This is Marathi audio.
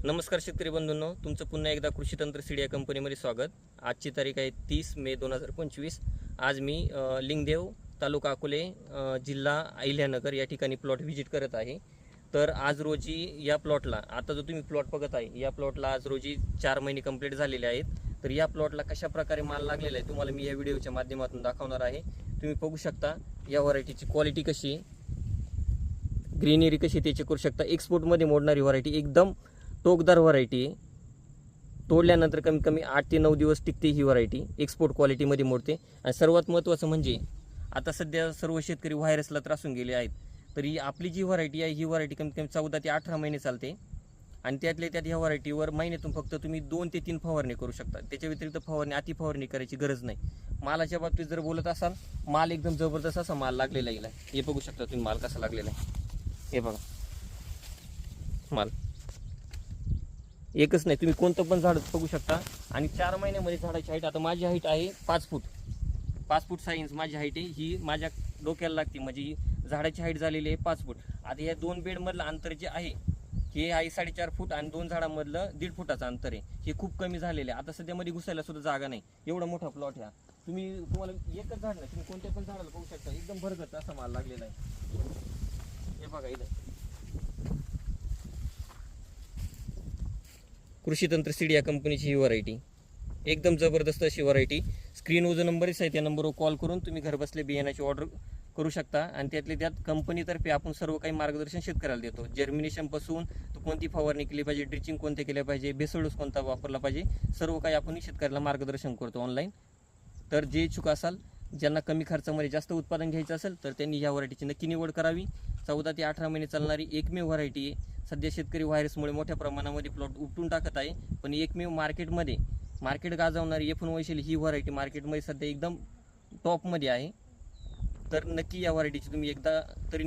नमस्कार शेतकरी बंधूंनो, तुमचं पुन्हा एकदा कृषी तंत्र सीड या कंपनीमध्ये स्वागत। आजची तारीख आहे 30 मे 2025। आज मी लिंगदेव, तालुका अकोले, जिल्हा अहिल्यानगर या ठिकाणी प्लॉट व्हिजिट करत आहे। तर आज रोजी या प्लॉटला, आता जो तुम्ही प्लॉट बघत आहे या प्लॉटला आज रोजी 4 महिने कंप्लीट झालेले आहेत। तर या प्लॉटला कशा प्रकारे माल लागलेला आहे तुम्हाला मी या व्हिडिओच्या माध्यमातून दाखवणार आहे। तुम्ही बघू शकता या व्हरायटीची क्वालिटी कशी, ग्रीनरी कशी ते चेक करू शकता। एक्सपोर्टमध्ये मोडणारी व्हरायटी, एकदम टोकदार व्हरायटी आहे। तोडल्यानंतर कमीत कमी 8 ते 9 दिवस टिकते ही व्हरायटी, एक्सपोर्ट क्वालिटीमध्ये मोडते। आणि सर्वात महत्त्वाचं म्हणजे आता सध्या सर्व शेतकरी व्हायरसला त्रासून गेले आहेत। तर ही आपली जी व्हरायटी आहे ही व्हरायटी कमीत कमी 14 ते 18 महिने चालते। आणि त्यातल्या त्यात ह्या व्हरायटीवर महिन्यातून फक्त तुम्ही 2 ते 3 फवारणी करू शकता। त्याच्या व्यतिरिक्त फवारणी, अति फवारणी करायची गरज नाही। मालाच्या बाबतीत जर बोलत असाल, माल एकदम जबरदस्त असा माल लागलेला आहे। हे बघू शकता तुम्ही माल कसा लागलेला आहे, हे बघा माल एकच नाही, तुम्ही कोणतं पण झाड बघू शकता। आणि 4 महिन्यामध्ये झाडाची हाईट, आता माझी हाईट आहे 5 फूट 6 इंच माझी हाईट आहे। ही माझ्या डोक्याला लागते, म्हणजे झाडाची हाईट झालेली आहे 5 फूट। आता या 2 बेडमधलं अंतर जे आहे हे आहे 4.5 फूट आणि 2 झाडांमधलं 1.5 फुटाचं अंतर आहे। हे खूप कमी झालेलं आहे। आता सध्या मध्ये घुसायला सुद्धा जागा नाही, एवढा मोठा प्लॉट ह्या। तुम्हाला एकच झाड नाही, तुम्ही कोणत्या पण झाडाला बघू शकता, एकदम भरगत असा माल लागलेला आहे। हे बघा इथं कृषी तंत्र सीड या कंपनीची ही व्हरायटी, एकदम जबरदस्त अशी व्हरायटी। स्क्रीनवर जो नंबरच आहे त्या नंबरवर कॉल करून तुम्ही घरबसल्या बियाण्याची ऑर्डर करू शकता। आणि त्यातले त्यात कंपनीतर्फे आपण सर्व काही मार्गदर्शन शेतकऱ्याला देतो। जर्मिनेशनपासून तो कोणती फवारणी केली पाहिजे, ड्रिचिंग कोणते केले पाहिजे, बेसल डोस कोणता वापरला पाहिजे, सर्व काही आपण शेतकऱ्याला मार्गदर्शन करतो ऑनलाईन। तर जे इच्छुक असाल, ज्यांना कमी खर्चामध्ये जास्त उत्पादन घ्यायचं असेल तर त्यांनी ह्या व्हरायटीची नक्की निवड करावी। 14 ते 18 महिने चालणारी एकमेव व्हरायटी आहे। सध्या शेतकरी व्हायरसमुळे मोठ्या प्रमाणामध्ये प्लॉट उपटून टाकत आहे, पण एकमेव मार्केट गाजवणारी F1 वैशाली ही व्हरायटी मार्केटमध्ये सध्या एकदम टॉपमध्ये आहे। तर नक्की या व्हरायटीची तुम्ही एकदा तरी